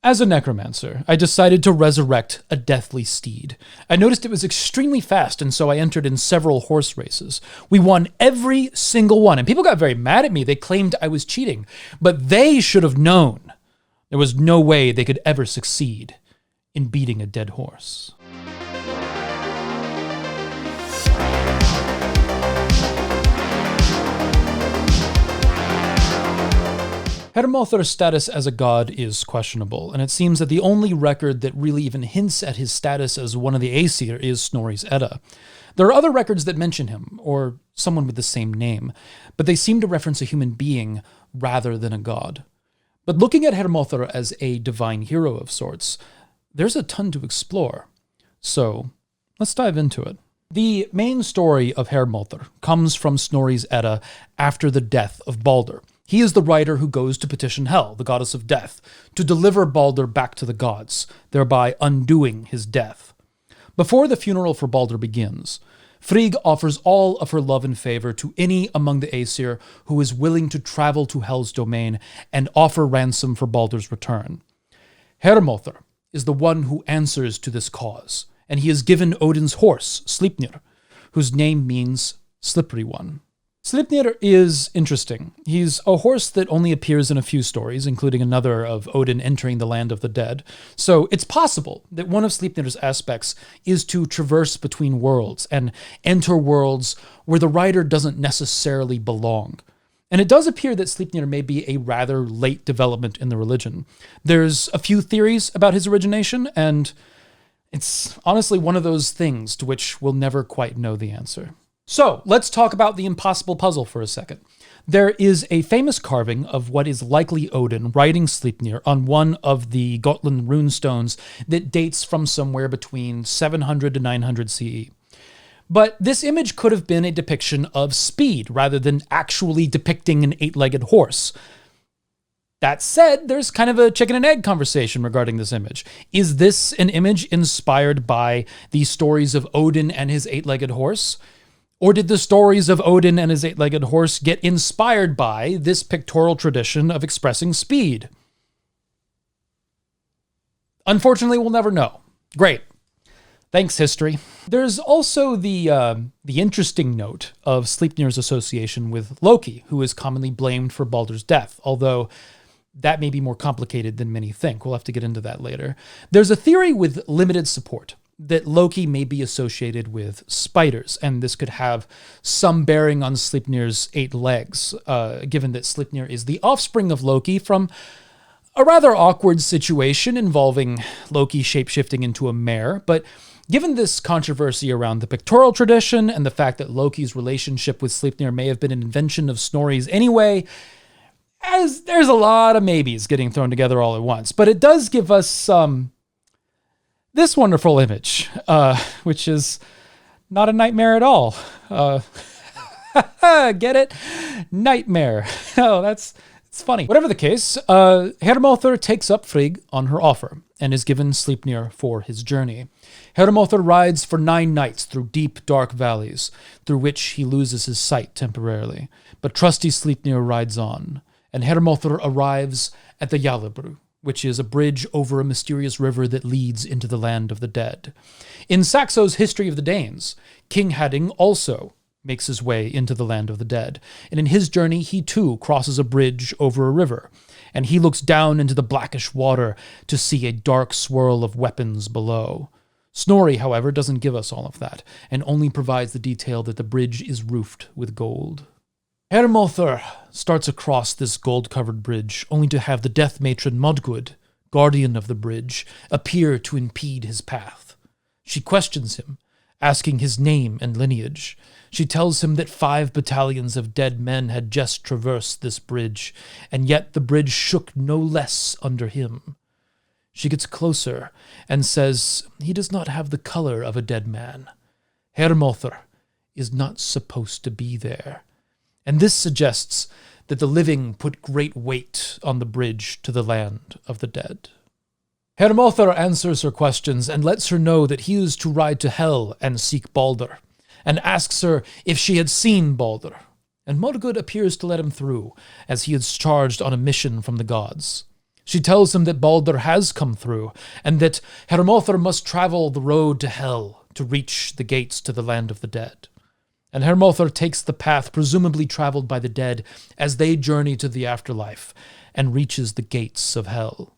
As a necromancer, I decided to resurrect a deathly steed. I noticed it was extremely fast, and so I entered in several horse races. We won every single one, and people got very mad at me. They claimed I was cheating, but they should have known there was no way they could ever succeed in beating a dead horse. Hermodr's status as a god is questionable, and it seems that the only record that really even hints at his status as one of the Aesir is Snorri's Edda. There are other records that mention him, or someone with the same name, but they seem to reference a human being rather than a god. But looking at Hermodr as a divine hero of sorts, there's a ton to explore. So, let's dive into it. The main story of Hermodr comes from Snorri's Edda after the death of Baldr. He is the writer who goes to petition Hel, the goddess of death, to deliver Baldr back to the gods, thereby undoing his death. Before the funeral for Baldr begins, Frigg offers all of her love and favor to any among the Aesir who is willing to travel to Hel's domain and offer ransom for Baldr's return. Hermodr is the one who answers to this cause, and he is given Odin's horse, Sleipnir, whose name means slippery one. Sleipnir is interesting. He's a horse that only appears in a few stories, including another of Odin entering the land of the dead. So it's possible that one of Sleipnir's aspects is to traverse between worlds and enter worlds where the writer doesn't necessarily belong. And it does appear that Sleipnir may be a rather late development in the religion. There's a few theories about his origination, and it's honestly one of those things to which we'll never quite know the answer. So, let's talk about the impossible puzzle for a second. There is a famous carving of what is likely Odin riding Sleipnir on one of the Gotland runestones that dates from somewhere between 700 to 900 CE. But this image could have been a depiction of speed rather than actually depicting an eight-legged horse. That said, there's kind of a chicken and egg conversation regarding this image. Is this an image inspired by the stories of Odin and his eight-legged horse? Or did the stories of Odin and his eight-legged horse get inspired by this pictorial tradition of expressing speed? Unfortunately, we'll never know. Great. Thanks, history. There's also the interesting note of Sleipnir's association with Loki, who is commonly blamed for Baldr's death, although that may be more complicated than many think. We'll have to get into that later. There's a theory with limited support that Loki may be associated with spiders, and this could have some bearing on Sleipnir's 8 legs, given that Sleipnir is the offspring of Loki from a rather awkward situation involving Loki shapeshifting into a mare. But given this controversy around the pictorial tradition and the fact that Loki's relationship with Sleipnir may have been an invention of Snorri's anyway, as there's a lot of maybes getting thrown together all at once. But it does give us this wonderful image, which is not a nightmare at all. Get it? Nightmare. Oh, it's funny. Whatever the case, Hermodr takes up Frigg on her offer and is given Sleipnir for his journey. Hermodr rides for 9 nights through deep, dark valleys, through which he loses his sight temporarily. But trusty Sleipnir rides on, and Hermodr arrives at the Jarlabru, which is a bridge over a mysterious river that leads into the land of the dead. In Saxo's History of the Danes, King Hadding also makes his way into the land of the dead, and in his journey he too crosses a bridge over a river, and he looks down into the blackish water to see a dark swirl of weapons below. Snorri, however, doesn't give us all of that, and only provides the detail that the bridge is roofed with gold. Hermodr starts across this gold-covered bridge, only to have the death matron Modgud, guardian of the bridge, appear to impede his path. She questions him, asking his name and lineage. She tells him that 5 battalions of dead men had just traversed this bridge, and yet the bridge shook no less under him. She gets closer and says he does not have the color of a dead man. Hermodr is not supposed to be there. And this suggests that the living put great weight on the bridge to the land of the dead. Hermodr answers her questions and lets her know that he is to ride to Hel and seek Baldr, and asks her if she had seen Baldr, and Modgud appears to let him through, as he is charged on a mission from the gods. She tells him that Baldr has come through, and that Hermodr must travel the road to Hel to reach the gates to the land of the dead. And Hermodr takes the path presumably traveled by the dead as they journey to the afterlife, and reaches the gates of Hel.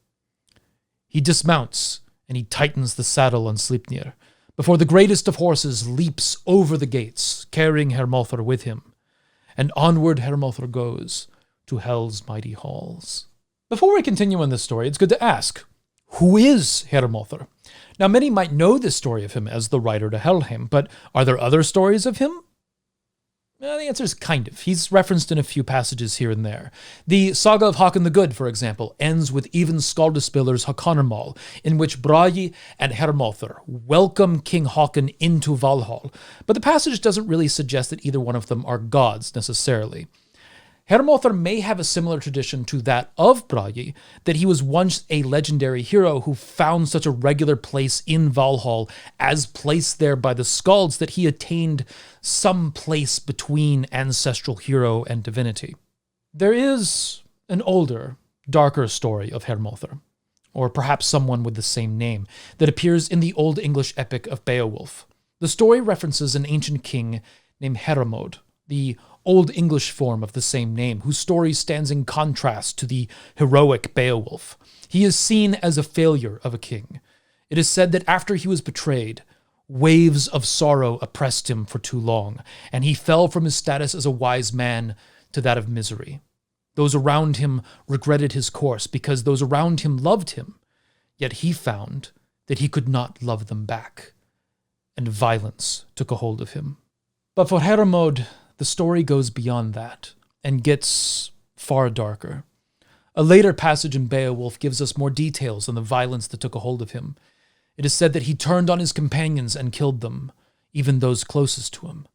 He dismounts, and he tightens the saddle on Sleipnir, before the greatest of horses leaps over the gates, carrying Hermodr with him. And onward Hermodr goes to Hel's mighty halls. Before we continue in this story, it's good to ask, who is Hermodr? Now, many might know this story of him as the rider to Helheim, but are there other stories of him? Well, the answer is kind of. He's referenced in a few passages here and there. The Saga of Håkon the Good, for example, ends with even Skaldespiller's Håkonarmál, in which Bragi and Hermodr welcome King Håkon into Valhall, but the passage doesn't really suggest that either one of them are gods necessarily. Hermodr may have a similar tradition to that of Bragi, that he was once a legendary hero who found such a regular place in Valhall as placed there by the Skalds that he attained some place between ancestral hero and divinity. There is an older, darker story of Hermodr, or perhaps someone with the same name, that appears in the Old English epic of Beowulf. The story references an ancient king named Heremod, the Old English form of the same name, whose story stands in contrast to the heroic Beowulf. He is seen as a failure of a king. It is said that after he was betrayed, waves of sorrow oppressed him for too long, and he fell from his status as a wise man to that of misery. Those around him regretted his course because those around him loved him, yet he found that he could not love them back, and violence took a hold of him. But for Heremod, the story goes beyond that and gets far darker. A later passage in Beowulf gives us more details on the violence that took a hold of him. It is said that he turned on his companions and killed them, even those closest to him,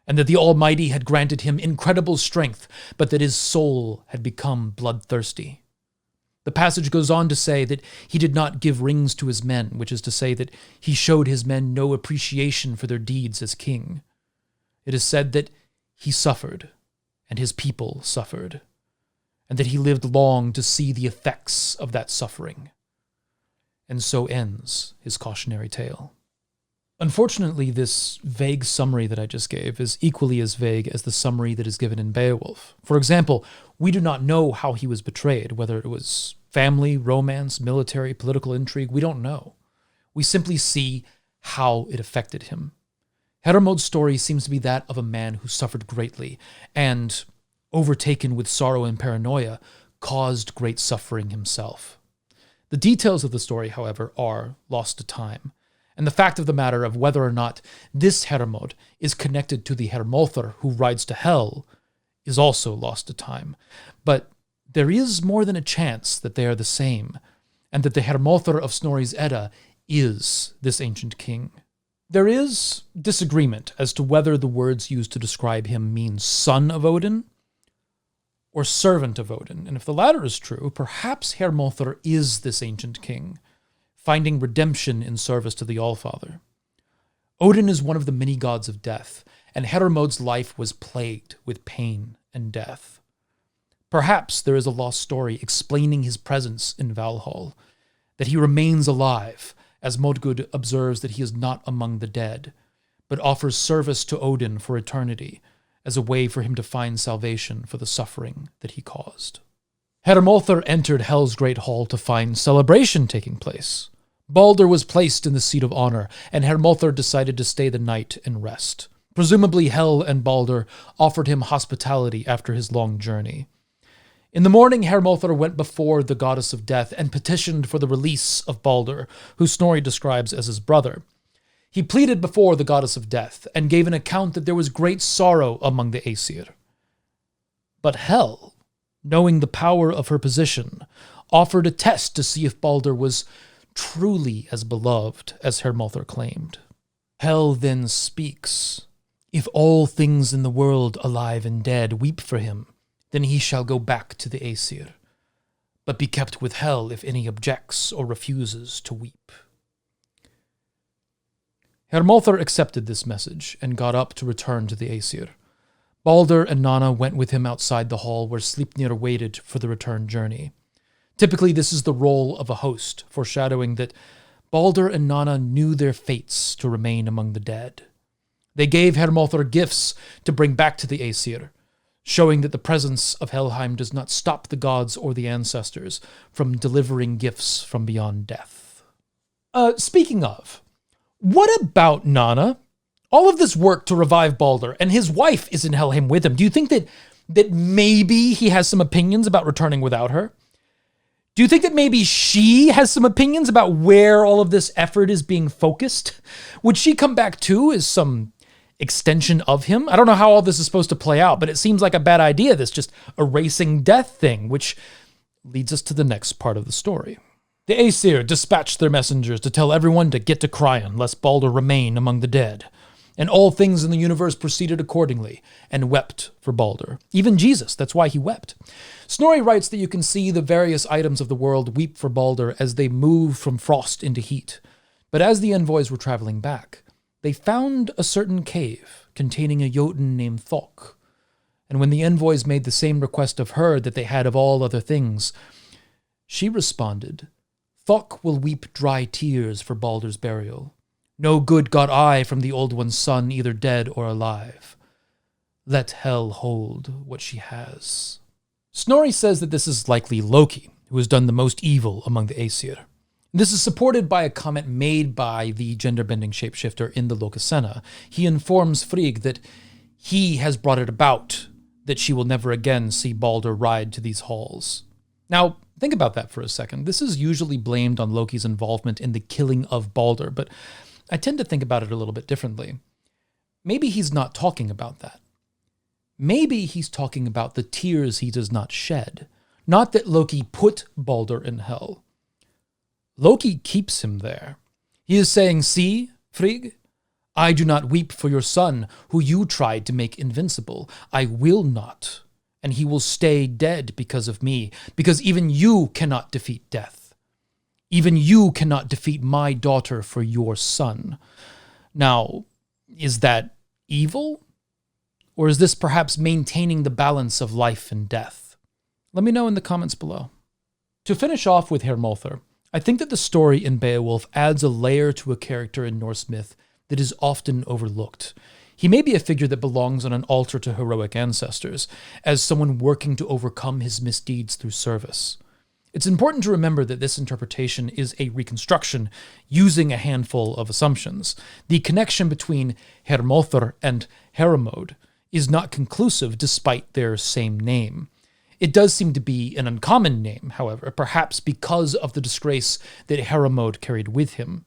and that the Almighty had granted him incredible strength, but that his soul had become bloodthirsty. The passage goes on to say that he did not give rings to his men, which is to say that he showed his men no appreciation for their deeds as king. It is said that he suffered, and his people suffered, and that he lived long to see the effects of that suffering. And so ends his cautionary tale. Unfortunately, this vague summary that I just gave is equally as vague as the summary that is given in Beowulf. For example, we do not know how he was betrayed, whether it was family, romance, military, political intrigue, we don't know. We simply see how it affected him. Heremod's story seems to be that of a man who suffered greatly and, overtaken with sorrow and paranoia, caused great suffering himself. The details of the story, however, are lost to time, and the fact of the matter of whether or not this Heremod is connected to the Hermodr who rides to Hel is also lost to time. But there is more than a chance that they are the same, and that the Hermodr of Snorri's Edda is this ancient king. There is disagreement as to whether the words used to describe him mean son of Odin or servant of Odin, and if the latter is true, perhaps Hermodr is this ancient king, finding redemption in service to the Allfather. Odin is one of the many gods of death, and Heremod's life was plagued with pain and death. Perhaps there is a lost story explaining his presence in Valhall, that he remains alive, as Modgud observes that he is not among the dead, but offers service to Odin for eternity as a way for him to find salvation for the suffering that he caused. Hermodr entered Hel's great hall to find celebration taking place. Baldr was placed in the seat of honor, and Hermodr decided to stay the night and rest. Presumably Hel and Baldr offered him hospitality after his long journey. In the morning, Hermodr went before the goddess of death and petitioned for the release of Baldr, who Snorri describes as his brother. He pleaded before the goddess of death and gave an account that there was great sorrow among the Aesir. But Hel, knowing the power of her position, offered a test to see if Baldr was truly as beloved as Hermodr claimed. Hel then speaks, "If all things in the world, alive and dead, weep for him, then he shall go back to the Aesir, but be kept with Hel if any objects or refuses to weep." Hermodr accepted this message and got up to return to the Aesir. Baldr and Nanna went with him outside the hall where Sleipnir waited for the return journey. Typically, this is the role of a host, foreshadowing that Baldr and Nanna knew their fates to remain among the dead. They gave Hermodr gifts to bring back to the Aesir, showing that the presence of Helheim does not stop the gods or the ancestors from delivering gifts from beyond death. Speaking of, what about Nanna? All of this work to revive Baldr, and his wife is in Helheim with him. Do you think that maybe he has some opinions about returning without her? Do you think that maybe she has some opinions about where all of this effort is being focused? Would she come back too as some extension of him? I don't know how all this is supposed to play out, but it seems like a bad idea, this just erasing death thing, which leads us to the next part of the story. The Aesir dispatched their messengers to tell everyone to get to crying, lest Baldr remain among the dead. And all things in the universe proceeded accordingly, and wept for Baldr. Even Jesus, that's why he wept. Snorri writes that you can see the various items of the world weep for Baldr as they move from frost into heat. But as the envoys were traveling back, they found a certain cave containing a Jotun named Thokk. And when the envoys made the same request of her that they had of all other things, she responded, "Thokk will weep dry tears for Baldr's burial. No good got I from the Old One's son, either dead or alive. Let hell hold what she has." Snorri says that this is likely Loki, who has done the most evil among the Aesir. This is supported by a comment made by the gender-bending shapeshifter in the Lokasenna. He informs Frigg that he has brought it about, that she will never again see Baldr ride to these halls. Now, think about that for a second. This is usually blamed on Loki's involvement in the killing of Baldr, but I tend to think about it a little bit differently. Maybe he's not talking about that. Maybe he's talking about the tears he does not shed. Not that Loki put Baldr in hell. Loki keeps him there. He is saying, "See, Frigg, I do not weep for your son, who you tried to make invincible. I will not, and he will stay dead because of me, because even you cannot defeat death. Even you cannot defeat my daughter for your son." Now, is that evil? Or is this perhaps maintaining the balance of life and death? Let me know in the comments below. To finish off with Hermodr, I think that the story in Beowulf adds a layer to a character in Norse myth that is often overlooked. He may be a figure that belongs on an altar to heroic ancestors, as someone working to overcome his misdeeds through service. It's important to remember that this interpretation is a reconstruction using a handful of assumptions. The connection between Hermodr and Heremod is not conclusive despite their same name. It does seem to be an uncommon name, however, perhaps because of the disgrace that Heremod carried with him.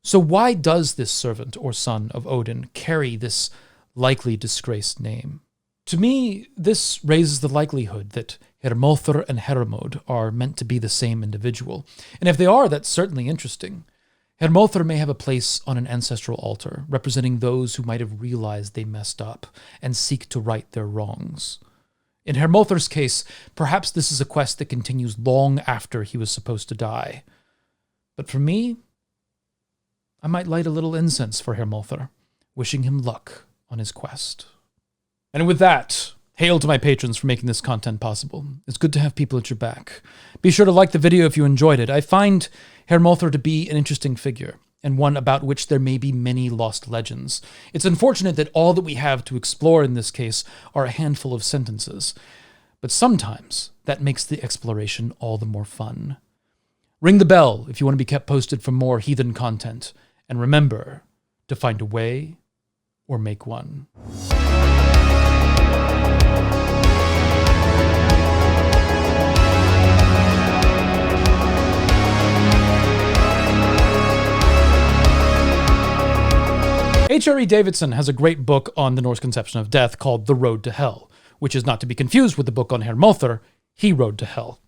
So why does this servant or son of Odin carry this likely disgraced name? To me, this raises the likelihood that Hermodr and Heremod are meant to be the same individual. And if they are, that's certainly interesting. Hermodr may have a place on an ancestral altar, representing those who might have realized they messed up and seek to right their wrongs. In Hermodr's case, perhaps this is a quest that continues long after he was supposed to die. But for me, I might light a little incense for Hermodr, wishing him luck on his quest. And with that, hail to my patrons for making this content possible. It's good to have people at your back. Be sure to like the video if you enjoyed it. I find Hermodr to be an interesting figure, and one about which there may be many lost legends. It's unfortunate that all that we have to explore in this case are a handful of sentences, but sometimes that makes the exploration all the more fun. Ring the bell if you want to be kept posted for more heathen content, and remember to find a way or make one. H.R.E. Davidson has a great book on the Norse conception of death called The Road to Hell, which is not to be confused with the book on Hermodr, He Rode to Hell.